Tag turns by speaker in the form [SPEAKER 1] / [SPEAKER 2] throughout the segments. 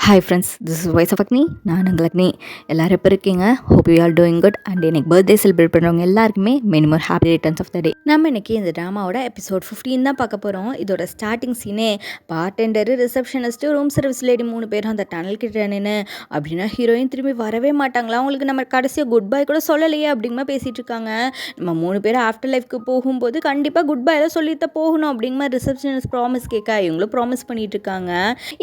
[SPEAKER 1] Hi friends, this is voice of Agni. நான் உங்கள் அக்னி. எல்லோரும் எப்போ இருக்கீங்க? Hope you are doing good. And எனக்கு பர்த்டே செலிப்ரேட் பண்ணுறவங்க எல்லாருக்குமே many more happy returns of the day. நம்ம இன்னைக்கு இந்த ட்ராமாவோட எபிசோட் 15 தான் பார்க்க போகிறோம். இதோட ஸ்டார்டிங் சீனே bartender, receptionist, room service lady 3 பேரும் அந்த டனல் கிட்ட நின்று அப்படின்னா ஹீரோயின் திரும்பி வரவே மாட்டாங்களா, அவங்களுக்கு நம்ம கடைசியாக குட் பை கூட சொல்லலையே அப்படிங்கிற பேசிகிட்டு இருக்காங்க. நம்ம 3 பேரும் ஆஃப்டர் லைஃப்க்கு போகும்போது கண்டிப்பாக குட் பை தான் சொல்லிட்டு போகணும் அப்படிங்கிற மாதிரி ரிசப்ஷனிஸ்ட் ப்ராமிஸ் கேட்க இவங்களும் ப்ராமிஸ் பண்ணிட்டு இருக்காங்க.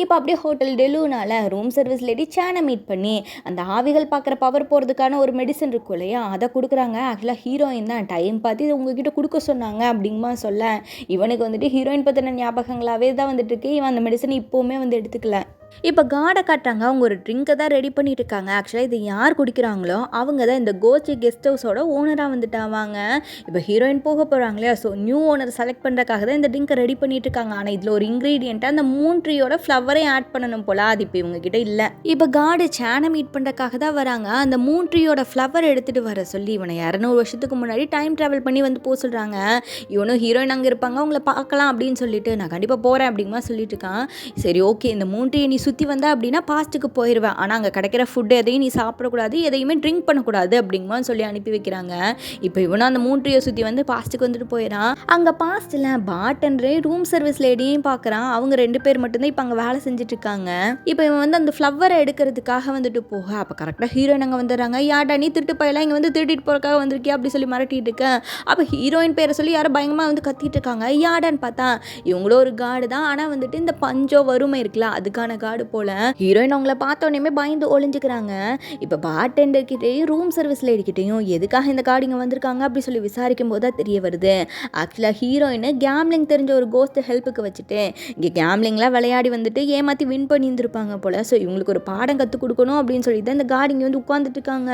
[SPEAKER 1] இப்போ அப்படியே ஹோட்டல் டெலுனால ரூம் சர்வீஸ் லேடி சேனை மீட் பண்ணி அந்த ஆவிகள் பார்க்குற பவர் போகிறதுக்கான ஒரு மெடிசன் இருக்கும் இல்லையா, அதை கொடுக்குறாங்க. ஆக்சுவலாக ஹீரோயின் தான் டைம் பார்த்து இது உங்ககிட்ட கொடுக்க சொன்னாங்க அப்படிங்கமா சொல்ல, இவனுக்கு வந்துட்டு ஹீரோயின் பற்றின ஞாபகங்களாகவே தான் வந்துட்டு இருக்கு. இவன் அந்த மெடிசன் இப்போவுமே வந்து எடுத்துக்கல. இப்போ காடை காட்டுறாங்க. அவங்க ஒரு ட்ரிங்கை தான் ரெடி பண்ணிட்டு இருக்காங்க. ஆக்சுவலாக இது யார் குடிக்கிறாங்களோ அவங்க தான் இந்த கோச்சி கெஸ்ட் ஹவுஸோட ஓனராக வந்துட்டாவாங்க. இப்போ ஹீரோயின் போக போகிறாங்க இல்லையா, ஸோ நியூ ஓனர் செலக்ட் பண்ணுறதுக்காக தான் இந்த ட்ரிங்கை ரெடி பண்ணிட்டு இருக்காங்க. ஆனால் இதில் ஒரு இன்க்ரீடியண்ட்டாக அந்த மூன் ட்ரீயோட ஃப்ளவரையும் ஆட் பண்ணணும் போல. அது இப்போ இவங்க கிட்ட இல்லை. இப்போ காடு சேனை மீட் பண்ணுறதுக்காக தான் வராங்க. அந்த மூன் ட்ரீயோட ஃப்ளவர் எடுத்துகிட்டு வர சொல்லி இவனை 200 வருஷத்துக்கு முன்னாடி டைம் ட்ராவல் பண்ணி வந்து போக சொல்கிறாங்க. இவனும் ஹீரோயின் அங்கே இருப்பாங்க, அவங்கள பார்க்கலாம் அப்படின்னு சொல்லிட்டு நான் கண்டிப்பாக போகிறேன் அப்படிங்கமா சொல்லிட்டு இருக்கான். சரி ஓகே, இந்த மூன் ட்ரீயை நீ சுற்றி வந்தா அப்படின்னா பாஸ்ட்டுக்கு போயிடுவேன், ஆனால் அங்கே கிடைக்கிற ஃபுட்டு எதையும் நீ சாப்பிடக்கூடாது, எதையுமே ட்ரிங்க் பண்ணக்கூடாது அப்படிங்கமா சொல்லி அனுப்பி வைக்கிறாங்க. இப்போ இவனும் அந்த மூன் ட்ரீயை சுற்றி வந்து பாஸ்ட்டுக்கு வந்துட்டு போயிடான். அங்கே பாஸ்ட்டில் பார்டெண்டரே ரூம் சர்வீஸ் லேடியும் பார்க்குறான். அவங்க 2 பேர் மட்டும்தான் இப்போ அங்கே வேலை செஞ்சுட்டு இருக்காங்க. இப்போ இவன் வந்து அந்த ஃப்ளவரை எடுக்கிறதுக்காக வந்துட்டு போக அப்போ கரெக்டாக ஹீரோயின் அங்கே வந்துடுறாங்க. யார்டா நீ திருட்டு போயெல்லாம் இங்கே வந்து திருட்டிட்டு போகிறக்காக வந்திருக்கியா அப்படி சொல்லி மிரட்டிட்டு இருக்கேன். அப்போ ஹீரோயின் பேரை சொல்லி யாரும் பயங்கரமாக வந்து கத்திட்டு இருக்காங்க. யாடான்னு பார்த்தா இவங்களும் ஒரு காடு தான், ஆனால் வந்துட்டு இந்த பஞ்சம் வறுமை இருக்குல்ல அதுக்கான காடு போல. ஹீரோயின் அவங்கள பார்த்தோன்னே பயந்து ஒளிஞ்சுக்கிறாங்க. இப்போ பார்டெண்டர் கிட்டேயும் ரூம் சர்வீஸ் லேடி கிட்டேயும் எதுக்காக இந்த கார்டு இங்கே வந்திருக்காங்க அப்படி சொல்லி விசாரிக்கும் போது தான் தெரிய வருது. ஆக்சுவலாக ஹீரோயின் கேம்லிங் தெரிஞ்ச ஒரு கோஸ்ட் ஹெல்ப்புக்கு வச்சுட்டு இங்கே கேம்லிங்லாம் விளையாடி வந்துட்டு ஏமாற்றி வின் பண்ணியிருந்திருப்பாங்க போல். ஸோ இவங்களுக்கு ஒரு பாடம் கற்றுக் கொடுக்கணும் அப்படின்னு சொல்லி தான் இந்த கார்டு இங்கே வந்து உட்காந்துட்டு இருக்காங்க.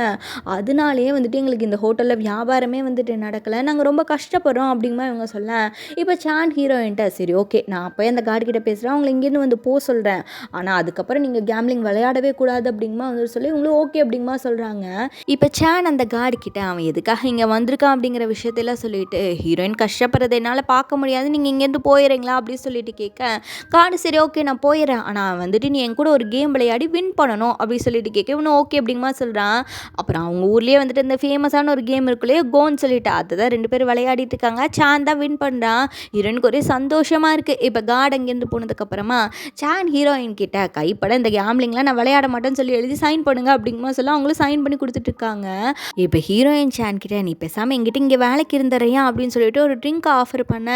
[SPEAKER 1] அதனாலேயே வந்துட்டு எங்களுக்கு இந்த ஹோட்டலில் வியாபாரமே வந்துட்டு நடக்கலை, நாங்கள் ரொம்ப கஷ்டப்படுறோம் அப்படிங்கமா இவங்க சொல்ல. இப்போ சான் ஹீரோயின்ட்ட சரி ஓகே நான் போய் அந்த கார்டு கிட்ட பேசுகிறேன், அவங்களை இங்கேருந்து வந்து போக சொல்கிறேன், ஆனால் அதுக்கப்புறம் நீங்கள் கேம்லிங் விளையாடவே கூடாது அப்படிங்கமா வந்து சொல்லி இவங்களும் ஓகே அப்படிங்கமா சொல்கிறாங்க. இப்போ சான் அந்த கார்டு கிட்ட அவன் எதுக்காக இங்கே வந்திருக்கான் அப்படிங்கிற விஷயத்தெல்லாம் சொல்லிட்டு ஹீரோயின் கஷ்டப்படுறதை என்னால் பார்க்க முடியாது, நீங்கள் இங்கேருந்து போயிடுறீங்களா அப்படின்னு சொல்லிட்டு கேட்க கார்டு சரி ஓகே நான் போயிடுறேன், ஆனால் வந்துட்டு நீ என் கூட ஒரு கேம் விளையாடி வின் பண்ணணும் அப்படின்னு சொல்லிட்டு கேட்க இவனும் ஓகே அப்படிங்கமா சொல்கிறான். அப்புறம் அவங்க ஊர்லேயே வந்துட்டு இந்த ஃபேமஸான ஒரு கேம் இருக்குல்லையே கோன்னு சொல்லிட்டு அதுதான் 2 பேரும் விளையாடிட்டு இருக்காங்க. சான் தான் வின் பண்ணுறான். ஹீரோயினுக்கு ஒரே சந்தோஷமாக இருக்குது. இப்போ கார்டு அங்கேருந்து போனதுக்கப்புறமா சான் ஹீரோயின் கிட்ட கைப்பட இந்த கேம்லிங்லாம் நான் விளையாட மாட்டேன்னு சொல்லி எழுதி சைன் பண்ணுங்க அப்படிங்கமா சொல்ல அவங்களும் சைன் பண்ணி கொடுத்துட்டு இருக்காங்க. இப்போ ஹீரோயின் சான் கிட்ட நீ பேசாமல் எங்கிட்ட இங்கே வேலைக்கு இருந்துறையா அப்படின்னு சொல்லிட்டு ஒரு ட்ரிங்க் ஆஃபர் பண்ண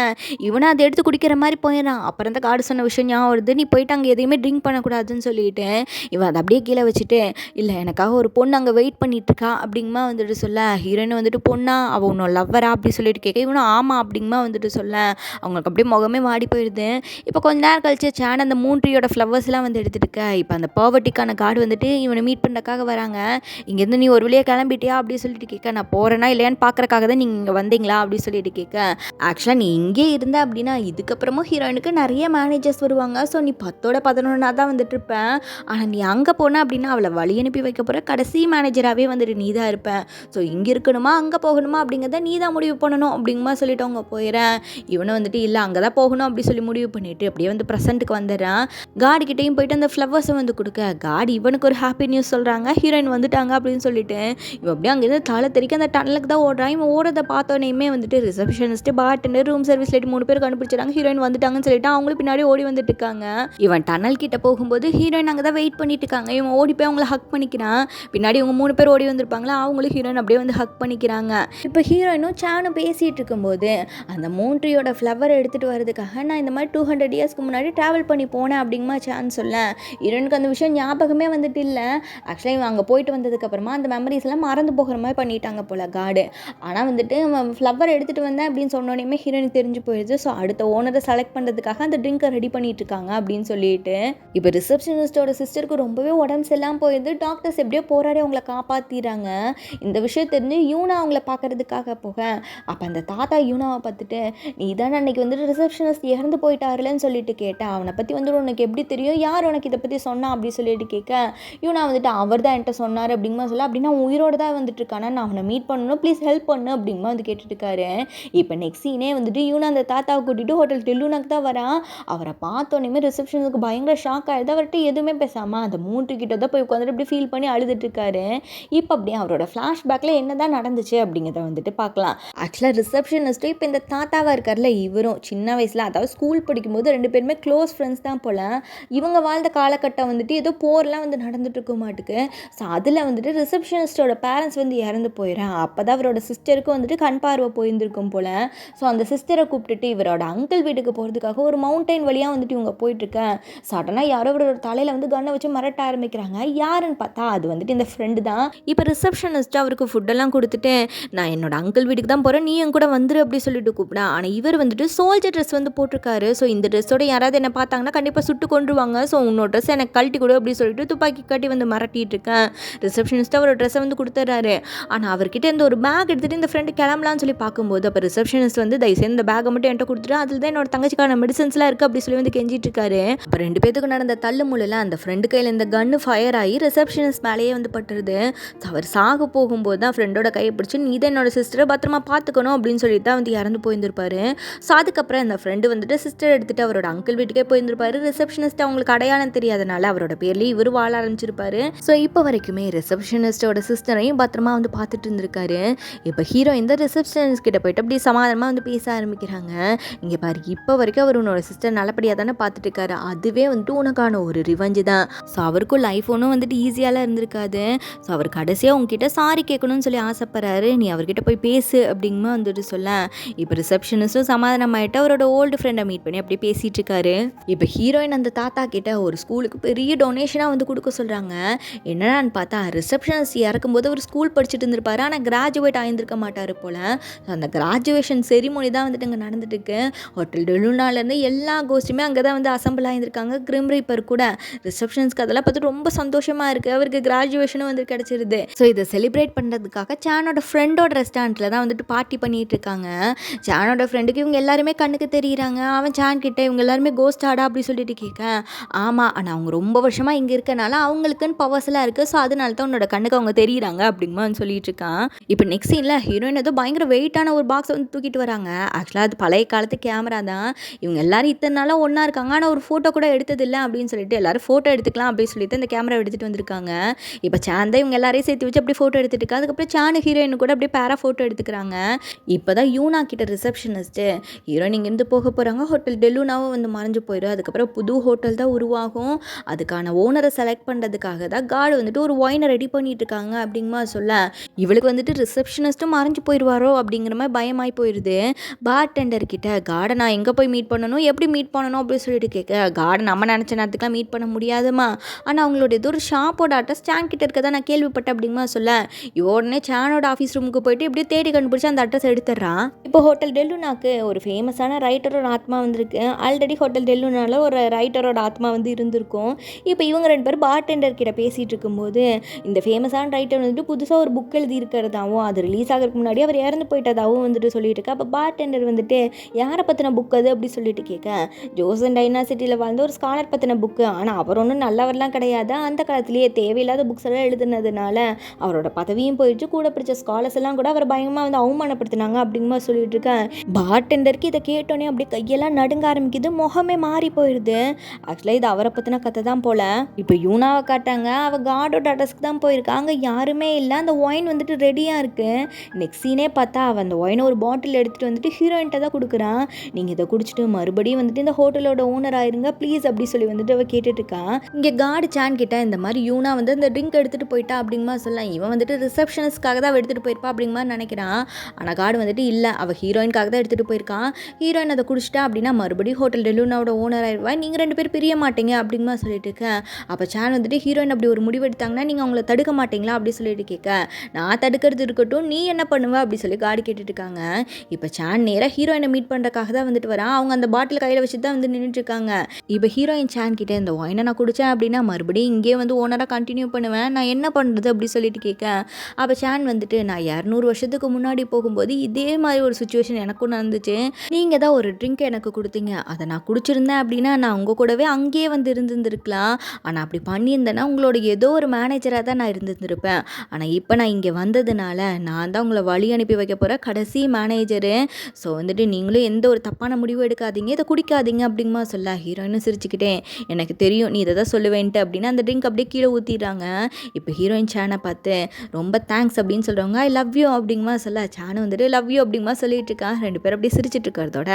[SPEAKER 1] இவனை அதை எடுத்து குடிக்கிற மாதிரி போயிடறான். அப்புறம் இந்த கார்டு சொன்ன விஷயம் ஞாபகம் வருது, நீ போயிட்டு அங்கே எதையுமே ட்ரிங்க் பண்ணக்கூடாதுன்னு சொல்லிட்டு இவன் அதை அப்படியே கீழே வச்சுட்டு இல்லை எனக்காக ஒரு பொண்ணு அங்கே வெயிட் பண்ணிட்டு இருக்கா அப்படிங்கமா வந்துட்டு சொல்ல ஹீரோயின் வந்துட்டு பொண்ணா அவள் உன்னோட லவ்வரா அப்படி சொல்லிட்டு கேட்க இவனும் ஆமாம் அப்படிங்கமா வந்துட்டு சொல்ல அவங்களுக்கு அப்படியே முகமே வாடி போயிடுது. இப்போ கொஞ்ச நேரம் கழிச்சு சான் அந்த மூன் ட்ரீயோட ஃப்ளவர்ஸ்லாம் வந்து எடுத்துட்டு இருக்க இப்போ அந்த பர்வர்ட்டிக்கான கார்டு வந்துட்டு இவனை மீட் பண்ணுறதுக்காக வராங்க. இங்கேருந்து நீ ஒரு வழியாக கிளம்பிட்டியா அப்படின்னு சொல்லிட்டு கேட்க நான் போகிறேன்னா இல்லையான்னு பார்க்குறக்காக தான் நீங்கள் இங்கே வந்தீங்களா அப்படின்னு சொல்லிட்டு கேட்க ஆக்சுவலாக நீ இங்கே இருந்த அப்படின்னா இதுக்கப்புறமும் ஹீரோயினுக்கு நிறைய மேனேஜர்ஸ் வருவாங்க, ஸோ நீ 10ஓட 11 தான் வந்துட்டு இருப்பேன், ஆனால் நீ அங்கே போன அப்படின்னா அவளை வழி அனுப்பி வைக்க போகிற கடைசி மேனேஜராகவே வந்துட்டு நீ தான் இருப்பேன், ஸோ இங்கே இருக்கணுமா அங்கே போகணுமா அப்படிங்கிறத நீ தான் முடிவு பண்ணணும் அப்படிங்கமா சொல்லிட்டு அவங்க போயிடறேன். இவனை வந்துட்டு இல்லை அங்கே தான் போகணும் அப்படி சொல்லி முடிவு பண்ணிட்டு அப்படியே வந்து ப்ரெசென்ட்டுக்கு வந்துடுறான். கார்டு கிட்டையும் போயிட்டு அந்த ஃப்ளவர்ஸை வந்து கொடுக்க கார்டு இவனுக்கு ஒரு ஹாப்பி நியூஸ் சொல்கிறாங்க, ஹீரோயின் வந்துட்டாங்க அப்படின்னு சொல்லிட்டு இவன் அப்படியே அங்கேருந்து தலை தெறிக்க அந்த டனலுக்கு தான் ஓடுறான். இவன் ஓடுறத பார்த்தோன்னே வந்துட்டு receptionist bartender room service late 3 பேர் கண்டுபிடிச்சாங்க ஹீரோயின் வந்துட்டாங்கன்னு சொல்லிட்டு அவங்களும் பின்னாடி ஓடி வந்துட்டு இருக்காங்க. இவன் டனல் கிட்ட போகும்போது ஹீரோயின் அங்கே தான் வெயிட் பண்ணிட்டு இருக்காங்க. இவன் ஓடி போய் அவங்கள ஹக் பண்ணிக்கிறான். பின்னாடி இவங்க 3 பேர் ஓடி வந்திருப்பாங்களா, அவங்களும் ஹீரோயின் அப்படியே வந்து ஹக் பண்ணிக்கிறாங்க. இப்போ ஹீரோயினும் சானும் பேசிகிட்டு இருக்கும்போது அந்த மூன் ட்ரீயோட ஃப்ளவர் எடுத்துகிட்டு வரதுக்காக நான் இந்த மாதிரி 200 இயர்ஸ்க்கு முன்னாடி ட்ராவல் பண்ணி போனேன் அப்படிங்கமா சான் சொல்ல ஹீரோயினுக்கு அந்த விஷயம் ஞாபகமே வந்துட்டு இல்லை. ஆக்சுவலாக இவன் அங்கே போயிட்டு வந்ததுக்கப்புறமா அந்த மெமரிஸ்லாம் மறந்து போகிற மாதிரி பண்ணிட்டாங்க போல் கார்டு. ஆனால் வந்துட்டு அவன் ஃப்ளவர் எடுத்துகிட்டு வந்தேன் அப்படின்னு சொன்னோடனே ஹீரோயினுக்கு தெரிஞ்சு போயிடுது. ஸோ அடுத்த ஓனரை செலக்ட் பண்ணுறதுக்காக அந்த ட்ரிங்கை ரெடி பண்ணிட்டு இருக்காங்க அப்படின்னு சொல்லிட்டு இப்போ ரிசப்ஷனிஸ்டோட சிஸ்டருக்கு ரொம்பவே உடம்பு சரியில்லாமல் போயிடுது. டாக்டர்ஸ் எப்படியோ போராடி அவங்கள காப்பாற்றிடுறாங்க. இந்த விஷயம் தெரிஞ்சு யூனா அவங்கள பார்க்கறதுக்காக போக அப்போ அந்த தாத்தா யூனாவை பார்த்துட்டு நீ தானே அன்னைக்கு வந்துட்டு ரிசப்ஷனிஸ்ட் இறந்து போயிட்டாருலன்னு சொல்லிட்டு கேட்டா அவனை பற்றி வந்துட்டு உனக்கு எப்படி தெரியும், யார் யார் உனக்கு இதை பற்றி சொன்னா அப்படி சொல்லிட்டு கேட்க யூனா வந்துட்டு அவர் தான் என்கிட்ட சொன்னார் அப்படிங்கமா சொல்ல அப்படின்னா உயிரோடு தான் வந்துட்டு இருக்கானா நான் அவனை மீட் பண்ணணும் ப்ளீஸ் ஹெல்ப் பண்ணு அப்படிங்கமா வந்து கேட்டுட்டு இருக்காரு. இப்போ நெக்ஸ்ட் சீனே வந்துட்டு யூனா அந்த தாத்தாவை கூட்டிகிட்டு ஹோட்டல் டெல்லூனாக்கு தான் வரான். அவரை பார்த்தோன்னே ரிசப்ஷனுக்கு பயங்கர ஷாக் ஆகிடுது. அவர்கிட்ட எதுவுமே பேசாமல் அந்த 3 கிட்ட தான் போய் உட்காந்துட்டு இப்படி ஃபீல் பண்ணி அழுதுட்டு இருக்காரு. இப்போ அப்படியே அவரோட ஃப்ளாஷ்பேக்கில் என்ன தான் நடந்துச்சு அப்படிங்கிறத வந்துட்டு பார்க்கலாம். ஆக்சுவலாக ரிசப்ஷனிஸ்ட்டு இப்போ இந்த தாத்தாவாக இருக்கார்ல இவரும் சின்ன வயசில் அதாவது ஸ்கூல் படிக்கும்போது 2 பேருமே க்ளோஸ் ஃப்ரெண்ட்ஸ் தான் போல். இவங்க வாழ்ந்த காலகட்டம் வந்துட்டு ஏதோ போர்லாம் வந்து நடந்துட்டு இருக்க மாட்டுக்கு. ஸோ அதில் வந்துட்டு ரிசப்ஷனிஸ்டோட பேரண்ட்ஸ் வந்து இறந்து போயிடறேன். அப்போ தான் அவரோட சிஸ்டருக்கும் வந்துட்டு கண் பார்வை போயிருந்திருக்கும் போல். ஸோ அந்த சிஸ்டரை கூப்பிட்டுட்டு இவரோட அங்கிள் வீட்டுக்கு போகிறதுக்காக ஒரு மவுண்டைன் வழியாக வந்துட்டு இவங்க போயிட்டுருக்கேன். சடனாக யாரோ அவரோட தலையில் வந்து கண்ணை வச்சு மிரட்ட ஆரம்பிக்கிறாங்க. யாருன்னு பார்த்தா அது வந்துட்டு இந்த ஃப்ரெண்டு தான். இப்போ ரிசப்ஷனிஸ்ட்டு அவருக்கு ஃபுட்டெல்லாம் கொடுத்துட்டு நான் என்னோட அங்கிள் வீட்டுக்கு தான் போகிறேன், நீ என் கூட வந்துரு அப்படி சொல்லிட்டு கூப்பிடா. ஆனால் இவர் வந்துட்டு சோல்ஜர் ட்ரெஸ் வந்து போட்டிருக்காரு. ஸோ இந்த ட்ரெஸ்ஸோட யாராவது என்ன பார்த்தாங்கன்னா கண்டிப்பாக சுட்டு கொண்டுருவாங்க. ஸோ உன்னோட ட்ரெஸ் எனக்கு கழட்டி கொடு அப்படி சொல்லிட்டு துப்பாக்கி காட்டி வந்து மிரட்டிட்டு இருக்கேன். ரிசப்ஷனிஸ்ட்டு அவரோட ட்ரெஸ்ஸை வந்து கொடுத்துட்றாரு. ஆனால் அவர்கிட்ட இந்த ஒரு பேக் எடுத்துகிட்டு இந்த ஃப்ரெண்டு கிளம்பலான்னு சொல்லி பார்க்கும்போது அப்போ ரிசப்ஷனிஸ்ட் வந்து தயவுசெய்து இந்த பேக்கை மட்டும் என்கிட்ட கொடுத்துட்டு அதில் தான் என்னோட தங்கச்சிக்கான மெடிசன்ஸ்லாம் இருக்குது அப்படி சொல்லி வந்து கெஞ்சிட்டு இருக்காரு. அப்போ 2 பேத்துக்கு நடந்த தள்ளு முள்ளில் அந்த ஃப்ரெண்டு கையில் இந்த கன்று ஃபயர் ஆகி ரிசப்ஷனிஸ்ட் மேலேயே வந்து பட்டுருது. அவர் சாக போகும்போது தான் ஃப்ரெண்டோட கையை பிடிச்சி நீ தான் என்னோட சிஸ்டரை பத்திரமா பார்த்துக்கணும் அப்படின்னு சொல்லிட்டு தான் வந்து இறந்து போயிருந்திருப்பாரு. ஸோ அதுக்கப்புறம் அந்த ஃப்ரெண்டு வந்துட்டு சிஸ்டர் எடுத்துகிட்டு அவரோட அங்கிள் வீட்டுக்கே போயிருந்திருப்பாரு. ரிசப்ஷனிஸ்ட் அவங்களுக்கு அடையாளம் தெரியாதனால அவரோட பேர்லேயே இவர் வாழ ஆரம்பிச்சிருப்பாரு. ஸோ இப்போ வரைக்குமே ரிசப்ஷனிஸ்டோட சிஸ்டரையும் பத்திரமா வந்து பார்த்துட்டு இருந்திருக்காரு. இப்போ ஹீரோ இந்த ரிசப்ஷனிஸ்ட் கிட்ட போயிட்டு அப்படி சமாதானமாக வந்து பேச ஆரம்பிக்கிறாங்க. இங்கே பாரு இப்போ வரைக்கும் அவர் உன்னோட சிஸ்டர் நல்லபடியாக தானே பார்த்துட்டு இருக்காரு, அதுவே வந்துட்டு உனக்கான ஒரு ரிவெஞ்சு தான். ஸோ அவருக்கும் லைஃப் ஒன்றும் வந்துட்டு ஈஸியாலாம் இருந்திருக்காது. ஸோ அவர் கடைசியாக உங்ககிட்ட சாரி கேட்கணும்னு சொல்லி ஆசைப்படுறாரு, நீ அவர்கிட்ட போய் பேசு அப்படிங்குமா வந்துட்டு சொல்ல இப்போ ரிசப்ஷனிஸ்ட்டும் சமாதானம் ஆகிட்டு அவரோட ஓல்டு ஃப்ரெண்டை மீட் பண்ணி அப்படி பேசிகிட்டு இருக்காரு. இப்போ ஹீரோயின் அந்த தாத்தா கிட்ட ஒரு ஸ்கூலுக்கு பெரிய டொனேஷனாக வந்து கொடுக்க சொல்கிறாங்க. என்னடான்னு பார்த்தா ரிசப்ஷனிஸ்ட் இறக்கும்போது ஒரு ஸ்கூல் படிச்சுட்டு இருந்திருப்பாரு, ஆனால் கிராஜுவேட் ஆகியிருந்திருக்க மாட்டார் போல். ஸோ அந்த கிராஜுவேஷன் செரிமோனி தான் வந்துட்டு இங்கே நடந்துட்டு இருக்கு. ஹோட்டல் டெலுனாலேருந்து எல்லா கோஸ்ட்டுமே அங்கே தான் வந்து அசம்பிள் ஆகியிருக்காங்க. கிரிம் ரீப்பர் கூட ரிசப்ஷன்ஸ்க்கு அதெல்லாம் பார்த்து ரொம்ப சந்தோஷமாக இருக்குது, அவருக்கு கிராஜுவேஷனும் வந்து கிடச்சிருது. ஸோ இதை செலிப்ரேட் பண்ணுறதுக்காக சானோட ஃப்ரெண்டோட ரெஸ்டாரண்ட்டில் தான் வந்துட்டு பார்ட்டி பண்ணிகிட்டு இருக்காங்க. சானோட ஃப்ரெண்டுக்கு இவங்க எல்லாருமே கண்ணுக்கு தெரியுறாங்க. அவன் சான் கிட்ட இவங்க எல்லாருமே கோஸ்ட் ஆடா அப்படி சொல்லிட்டு கேட்க ஆமாம், ஆனால் அவங்க ரொம்ப வருஷமாக இங்கே இருக்கனால அவங்களுக்குன்னு பவர்ஸ்லாம் இருக்குது, ஸோ அதனால தான் உன்னோட கண்ணுக்கு அவங்க தெரியுறாங்க அப்படிங்கமா வந்து சொல்லிட்டு இருக்கான். இப்போ நெக்ஸ்ட் சீனில் ஹீரோயின் ஏதோ பயங்கர வெயிட்டான ஒரு பாக்ஸ் வந்து தூக்கிட்டு வராங்க. ஆக்சுவலாக அது பழைய காலத்து கேமரா தான். இவங்க எல்லாரும் இத்தனை நாளாக ஒன்றா இருக்காங்க, ஆனால் ஒரு ஃபோட்டோ கூட எடுத்ததில்லை அப்படின்னு சொல்லிட்டு எல்லாரும் ஃபோட்டோ எடுத்துக்கலாம் அப்படின்னு சொல்லிட்டு இந்த கேமரா எடுத்துகிட்டு வந்திருக்காங்க. இப்போ சாந்தை இவங்க எல்லாரையும் சேர்த்து வச்சு அப்படி ஃபோட்டோ எடுத்துட்டு இருக்கா. அதுக்கப்புறம் சானு ஹீரோயின் கூட அப்படியே பேரா ஃபோட்டோ எடுத்துக்கிறாங்க. இப்போ தான் யூனா கிட்ட ரிசப்ஷனிஸ்ட்டு ஹீரோயின் இங்கேருந்து போக போகிறாங்க, ஹோட்டல் டெலுனாவும் வந்து மறைஞ்சு போயிடும். அதுக்கப்புறம் புது ஹோட்டல் தான் உருவாகும், அதுக்கான ஓனரை செலக்ட் பண்ணுறதுக்காக தான் கார்டு வந்துட்டு ஒரு ஒயினை ரெடி பண்ணிட்டு இருக்காங்க அப்படிங்கமா சொல்ல இவளுக்கு வந்துட்டு ரிசப்ஷனிஸ்ட்டும் மறைஞ்சு போயிடுவாரோ அப்படிங்கிற மாதிரி பயமாகி போயிடுது. பார்டெண்டர் கிட்ட கார்டை நான் எங்கே போய் மீட் பண்ணணும், எப்படி மீட் பண்ணணும் அப்படின்னு சொல்லிட்டு கேட்க கார்டை நம்ம நினச்ச நேரத்துக்குலாம் மீட் பண்ண முடியாதுமா, ஆனால் அவங்களோட ஏதோ ஒரு ஷாப்போட அட்ரஸ் சான் கிட்ட இருக்கதா நான் கேள்விப்பட்டேன் அப்படிங்கமா சொல்ல உடனே சானோட ஆஃபீஸ் ரூமுக்கு போயிட்டு இப்படியே தேடி கண்டுபிடிச்சி அந்த அட்ரஸ் எடுத்துடுறான். இப்போ ஹோட்டல் டெல்லுனாக்கு ஒரு ஃபேமஸான ரைட்டரோட ஆத்மா வந்திருக்கு. ஆல்ரெடி ஹோட்டல் டெல்லுனால ஒரு ரைட்டரோட ஆத்மா வந்து இருந்திருக்கும். இப்போ இவங்க 2 பேர் பார்டெண்டர் கிட்ட பேசிகிட்டு இருக்கும்போது இந்த ஃபேமஸான ரைட்டர் வந்துட்டு புதுசாக ஒரு புக் எழுதி இருக்கிறதாவும் அது ரிலீஸ் ஆகிறதுக்கு முன்னாடி அவர் இறந்து போயிட்டதாகவும் வந்துட்டு சொல்லிட்டு இருக்கா. அப்போ பார்டெண்டர் வந்துட்டு யாரை பற்றின புக் அது அப்படி சொல்லிட்டு கேட்க ஜோசன் டைனாசிட்டியில் வாழ்ந்த ஒரு ஸ்காலர் பற்றின புக்கு, ஆனால் அவர் ஒன்றும் நல்லவர்லாம் கிடையாது, அந்த காலத்திலேயே தேவையில்லாத புக்ஸ் எல்லாம் எழுதுனதுனால அவரோட பதவியும் போயிடுச்சு, கூட பிடிச்ச ஸ்காலர்ஸ் எல்லாம் கூட அவர் பயங்கரமாக வந்து அவமானப்படுத்தினாங்க அப்படிங்கமா சொல்லிட்டு இருக்கேன். பார்டெண்டருக்கு இதை கேட்டோன்னே அப்படியே கையெல்லாம் நடுங்க ஆரம்பிக்குது, முகமே மாறி போயிடுது. ஆக்சுவலாக இது அவரை பற்றின கதை தான் போல். இப்போ யூனாவை காட்டாங்க, அவள் கார்டோட அட்ரஸ்க்கு தான் போயிருக்காங்க, யாருமே இல்லை, அந்த ஒயின் வந்துட்டு ரெடியாக இருக்குது. நெக்ஸ்ட் சீனே பார்த்தா அவன் அந்த ஒயினை ஒரு பாட்டில் எடுத்துகிட்டு வந்துட்டு ஹீரோயின்ட்ட தான் கொடுக்குறான். நீங்கள் இதை குடிச்சிட்டு மறுபடியும் வந்துட்டு இந்த ஹோட்டலோட ஓனர் ஆயிருங்க ப்ளீஸ் அப்படி சொல்லி வந்துட்டு அவள் கேட்டுட்ருக்கான். இங்கே கார்டு சான் கிட்ட இந்த மாதிரி யூனா வந்து அந்த ட்ரிங்க் எடுத்துகிட்டு போயிட்டா அப்படிங்கமா சொல்லலாம், இவன் வந்துட்டு ரிசப்ஷனிஸ்ட்காக தான் எடுத்துகிட்டு போயிருப்பா அப்படிங்கமா நினைக்கிறான். ஆனால் கார்டு வந்துட்டு இல்லை, அவள் ஹீரோயின்காக தான் எடுத்துகிட்டு போயிருக்கான், ஹீரோயின் அதை குடிச்சிட்டா அப்படின்னா மறுபடியும் ஹோட்டல் டெலுனாவோட ஓனர் ஆயிடுவா, நீங்கள் 2 பேர் பிரிய மாட்டீங்க அப்படிங்கமா சொல்லிட்டு இருக்கேன். அப்போ சான் வந்துட்டு ஹீரோயின் அப்படி ஒரு முடிவு எடுத்தாங்கன்னா நீங்கள் அவங்கள தடுக்க மாட்டீங்களா அப்படி சொல்லிட்டு கேட்க நான் தடுக்கிறது இருக்கட்டும், நீ என்ன பண்ணுவ அப்படி சொல்லி கார்டு கேட்டுட்டு இருக்காங்க. இப்போ சான் நேராக ஹீரோயினை மீட் பண்ணுறக்காக தான் வந்துட்டு வரான். அவங்க அந்த பாட்டில் கையில் வச்சு தான் வந்து நின்றுட்டு இருக்காங்க. இப்போ ஹீரோயின் சான் கிட்டே இந்த ஒயினை நான் குடித்தேன் அப்படின்னா மறுபடியும் இங்கேயே வந்து ஓனராக கண்டினியூ பண்ணுவேன், நான் என்ன பண்ணுறது அப்படி சொல்லிட்டு கேட்க அப்போ சான் வந்துட்டு நான் 200 வருஷத்துக்கு முன்னாடி போகும்போது இதே மாதிரி ஒரு சுச்சுவேஷன் எனக்கும் நடந்துச்சு, நீங்கள் தான் ஒரு ட்ரிங்க் எனக்கு கொடுத்தீங்க, அதை நான் குடிச்சிருந்தேன் அப்படின்னா நான் உங்கள் கூடவே அங்கேயே அங்கேயே வந்து இருந்திருந்துருக்கலாம். ஆனால் அப்படி பண்ணியிருந்தேன்னா உங்களோட ஏதோ ஒரு மேனேஜராக தான் நான் இருந்திருந்திருப்பேன். ஆனால் இப்போ நான் இங்கே வந்ததுனால நான் தான் உங்களை வழி அனுப்பி வைக்க போகிற கடைசி மேனேஜரு. ஸோ வந்துட்டு நீங்களும் எந்த ஒரு தப்பான முடிவும் எடுக்காதீங்க, இதை குடிக்காதீங்க அப்படிங்கமா சொல்ல ஹீரோயினும் சிரிச்சுக்கிட்டேன், எனக்கு தெரியும் நீ இதை தான் சொல்லுவேன்ட்டு அப்படின்னு அந்த ட்ரிங்க் அப்படியே கீழே ஊற்றிடுறாங்க. இப்போ ஹீரோயின் சேனை பார்த்து ரொம்ப தேங்க்ஸ் அப்படின்னு சொல்கிறவங்க ஐ லவ் யூ அப்படிங்கமா சொல்ல சேனை வந்துட்டு லவ் யூ அப்படிங்கமா சொல்லிட்டு இருக்கான். 2 பேரும் அப்படியே சிரிச்சிட்டு இருக்கிறதோட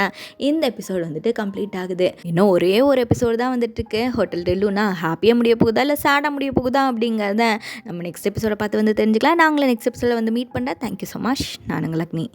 [SPEAKER 1] இந்த எபிசோடு வந்துட்டு கம்ப்ளீட் ஆகுது. இன்னும் ஒரே ஒரு எபிசோடு தான் வந்துட்டு இருக்கு. ஹோட்டல் டெல்லுனா ஹாப்பியாக முடிய போகுதா இல்லை சேடாக முடிய போகுதா அப்படிங்கிறத நம்ம நெக்ஸ்ட் எபிசோட பார்த்து வந்து தெரிஞ்சுக்கலாம். நாங்களே நெக்ஸ்ட் எபிசோட வந்து மீட் பண்ணுறேன். Thank you so much. நான் உங்கள் லக்ஷ்மி.